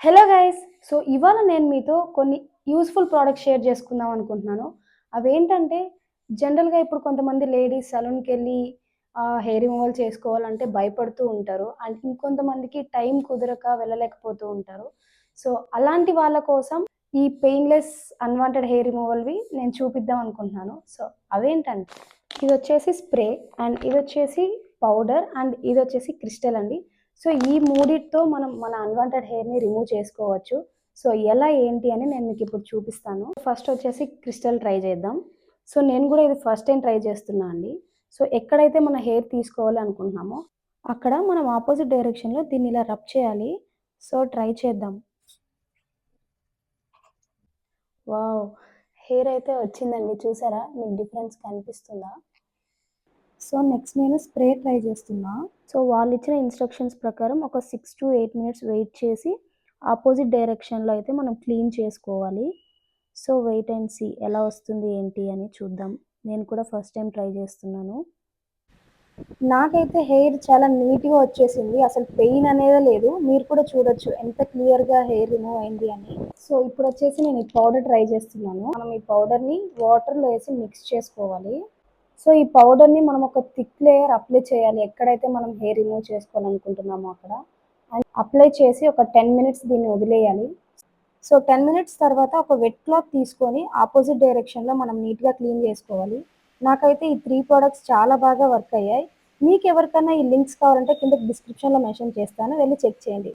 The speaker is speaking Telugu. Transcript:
Hello guys! ఇవాళ నేను మీతో కొన్ని యూజ్‌ఫుల్ ప్రొడక్ట్స్ షేర్ చేసుకుందాం అనుకుంటున్నాను. అవేంటంటే జనరల్‌గా ఇప్పుడు కొంతమంది లేడీస్ సలూన్‌కెళ్ళి హెయిర్ రిమూవల్ చేసుకోవాలంటే భయపడుతూ ఉంటారు. అండ్ ఇంకొంతమందికి టైం కుదరక వెళ్ళలేకపోతూ ఉంటారు. సో, అలాంటి వాళ్ళ కోసం ఈ పెయిన్‌లెస్ అన్‌వాంటెడ్ హెయిర్ రిమూవల్‌వి నేను చూపిద్దాం అనుకుంటున్నాను. అవేంటంటే ఇదొచ్చేసి స్ప్రే అండ్ ఇదొచ్చేసి పౌడర్ అండ్ ఇదొచ్చేసి క్రిస్టల్ అండి. ఈ మూడిటితో మనం మన అన్‌వాంటెడ్ హెయిర్‌ని రిమూవ్ చేసుకోవచ్చు. ఎలా ఏంటి అని నేను మీకిప్పుడు చూపిస్తాను. ఫస్ట్ వచ్చేసి క్రిస్టల్ ట్రై చేద్దాం. నేను గూడా ఇది ఫస్ట్ టైమ్ ట్రై చేస్తున్నా అండి. ఎక్కడైతే మన హెయిర్ తీసుకోవాలి అనుకుంటున్నామో, అక్కడ మనం అపోజిట్ డైరెక్షన్‌లో దీన్ని ఇలా రబ్ చేయాలి. ట్రై చేద్దాం. వావ్! హెయిర్ అయితే వచ్చిందండి. చూసారా? మీకు డిఫరెన్స్ కనిపిస్తుందా? నెక్స్ట్ నేను స్ప్రే ట్రై చేస్తున్నా. వాళ్ళిచ్చిన ఇన్‌స్ట్రక్షన్స్ ప్రకారం ఒక 6-8 మినిట్స్ వెయిట్ చేసి, అపోజిట్ డైరెక్షన్‌లో అయితే మనం క్లీన్ చేసుకోవాలి. వెయిట్ అండ్ సీ ఎలా వస్తుంది ఏంటి అని చూద్దాం. నేను కూడా ఫస్ట్ టైమ్ ట్రై చేస్తున్నాను. నాకైతే హెయిర్ చాలా నీట్‌గా వచ్చేసింది. అసలు పెయిన్ అనేదే లేదు. మీరు కూడా చూడొచ్చు ఎంత క్లియర్‌గా హెయిర్ రిమూవ్ అయింది అని. ఇప్పుడొచ్చేసి నేను ఈ పౌడర్ ట్రై చేస్తున్నాను. మనం ఈ పౌడర్‌ని వాటర్‌లో ఏసి మిక్స్ చేసుకోవాలి. ఈ పౌడర్‌ని మనం ఒక థిక్ లేయర్ అప్లై చేయాలి. ఎక్కడైతే మనం హెయిర్ రిమూవ్ చేసుకోవాలనుకుంటున్నామో అక్కడ. అండ్ అప్లై చేసి ఒక 10 మినిట్స్ దీన్ని వదిలేయాలి. 10 మినిట్స్ తర్వాత ఒక వెట్ క్లాత్ తీసుకొని అపోజిట్ డైరెక్షన్‌లో మనం నీట్‌గా క్లీన్ చేసుకోవాలి. నాకైతే ఈ 3 ప్రొడక్ట్స్ చాలా బాగా వర్క్ అయ్యాయి. మీకెవరికన్నా ఈ లింక్స్ కావాలంటే కింద డిస్క్రిప్షన్‌లో మెన్షన్ చేస్తాను. వెళ్లి చెక్ చేయండి.